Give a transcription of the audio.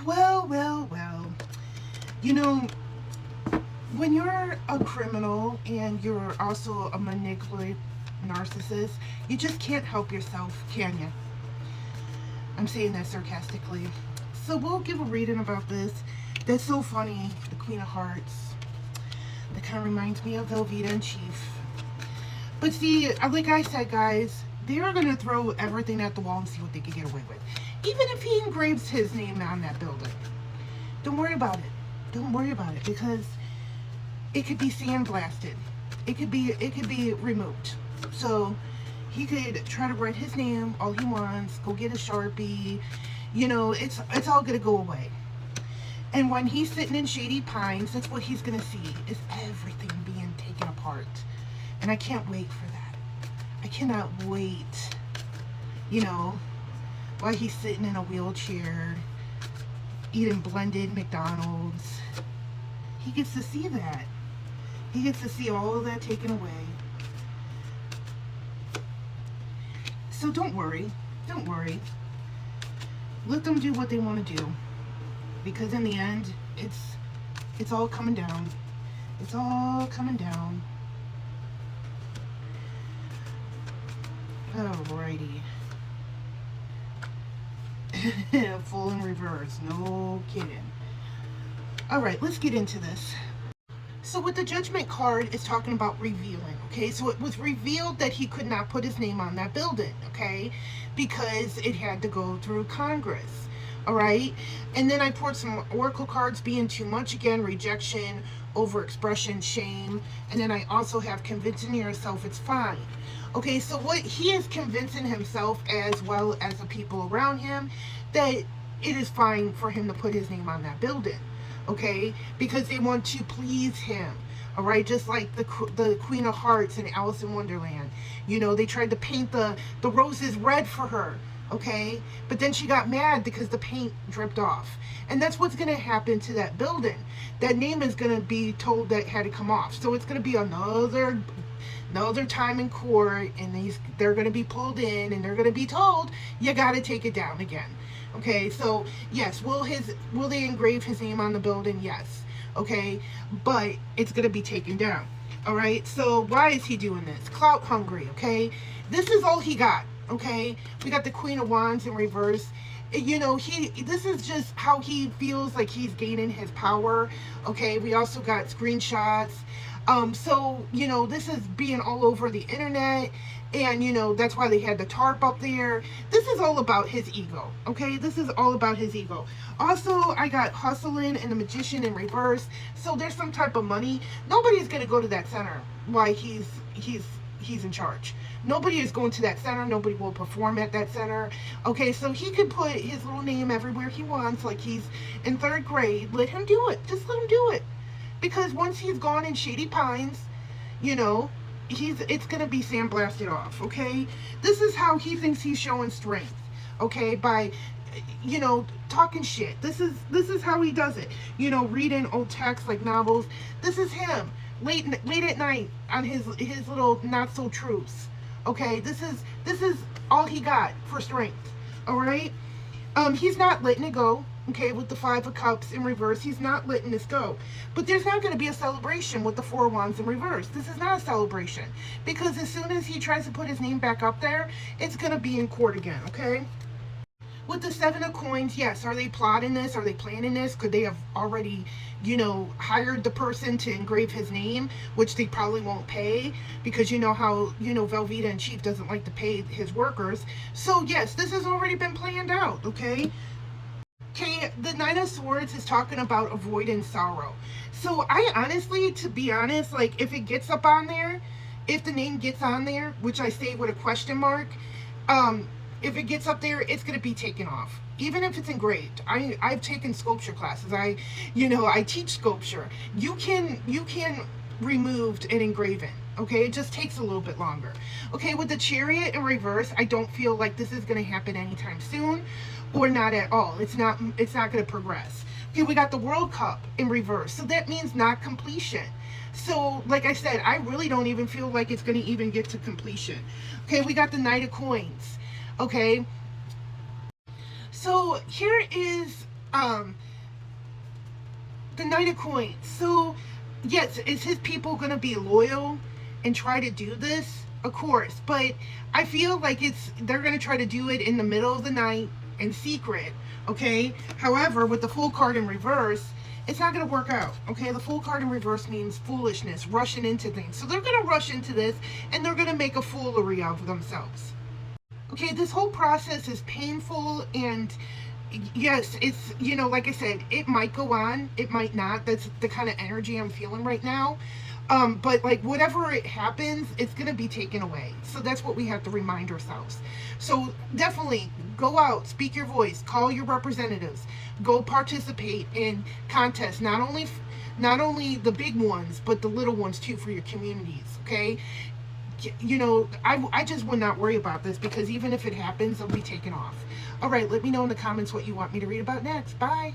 Well. You know, when you're a criminal and you're also a manipulative narcissist, you just can't help yourself, can you? I'm saying that sarcastically. So we'll give a reading about this. That's so funny. The Queen of Hearts. That kind of reminds me of Velveeta and Chief. But see, like I said, guys, they are going to throw everything at the wall and see what they can get away with. Even if he engraves his name on that building. Don't worry about it. Don't worry about it, because it could be sandblasted. It could be removed. So he could try to write his name all he wants, go get a Sharpie. It's all gonna go away. And when he's sitting in Shady Pines, that's what he's gonna see, is everything being taken apart. And I can't wait for that. I cannot wait. While he's sitting in a wheelchair, eating blended McDonald's. He gets to see that. He gets to see all of that taken away. So don't worry. Don't worry. Let them do what they want to do. Because in the end, it's all coming down. It's all coming down. Alrighty. Full in reverse. No kidding. Alright, let's get into this. So with the Judgment card, it's talking about revealing, okay? So it was revealed that he could not put his name on that building, okay? Because it had to go through Congress, all right? And then I poured some Oracle cards, being too much again, rejection, overexpression, shame. And then I also have convincing yourself it's fine. Okay, so what he is convincing himself, as well as the people around him, that it is fine for him to put his name on that building. Okay, because they want to please him. All right, just like the Queen of Hearts in Alice in Wonderland. They tried to paint the roses red for her. Okay, but then she got mad because the paint dripped off. And that's what's going to happen to that building. That name is going to be told that it had to come off. So it's going to be another time in court, and they're going to be pulled in, and they're going to be told, you got to take it down again. Okay, so yes, will they engrave his name on the building? Yes. Okay, but it's gonna be taken down. All right, so why is he doing this? Clout hungry. Okay, this is all he got. Okay, we got the Queen of Wands in reverse. This is just how he feels like he's gaining his power. Okay, we also got screenshots. So this is being all over the internet, and that's why they had the tarp up there. This is all about his ego. Okay, this is all about his ego. Also, I got hustling and the Magician in reverse. So there's some type of money. Nobody's gonna go to that center while he's in charge. Nobody is going to that center. Nobody will perform at that center. Okay, so he can put his little name everywhere he wants, like he's in 3rd grade. Let him do it. Just let him do it. Because once he's gone in Shady Pines, it's gonna be sandblasted off. Okay, this is how he thinks he's showing strength. Okay, by talking shit. This is how he does it. Reading old texts like novels. This is him late at night on his little not so truths. Okay, this is all he got for strength. All right, he's not letting it go. Okay, with the 5 of Cups in reverse, he's not letting this go. But there's not going to be a celebration with the 4 Wands in reverse. This is not a celebration. Because as soon as he tries to put his name back up there, it's going to be in court again, okay? With the 7 of Coins, yes, are they plotting this? Are they planning this? Could they have already, hired the person to engrave his name, which they probably won't pay, because how, Velveeta and Chief doesn't like to pay his workers. So, yes, this has already been planned out, okay? Okay, the 9 of Swords is talking about avoiding sorrow. So I honestly, to be honest, like if it gets up on there, if the name gets on there, which I say with a question mark, if it gets up there, it's going to be taken off. Even if it's engraved. I've taken sculpture classes. I teach sculpture. You can remove and engrave it. Okay, it just takes a little bit longer. Okay, with the Chariot in reverse, I don't feel like this is going to happen anytime soon, or not at all. It's not going to progress. Okay, we got the World Cup in reverse, so that means not completion. So, like I said, I really don't even feel like it's going to even get to completion. Okay, we got the Knight of Coins. Okay, so here is Um, the Knight of Coins. So, yes, is his people going to be loyal and try to do this? Of course. But I feel like they're going to try to do it in the middle of the night in secret. Okay? However, with the Fool card in reverse, it's not going to work out. Okay? The Fool card in reverse means foolishness, rushing into things. So they're going to rush into this and they're going to make a foolery of themselves. Okay? This whole process is painful, and yes, it's, like I said, it might go on, it might not. That's the kind of energy I'm feeling right now. But like whatever it happens, it's gonna be taken away. So that's what we have to remind ourselves. So definitely go out, speak your voice, call your representatives, go participate in contests. Not only the big ones, but the little ones too for your communities. Okay. I just would not worry about this, because even if it happens, it'll be taken off. All right, let me know in the comments what you want me to read about next. Bye.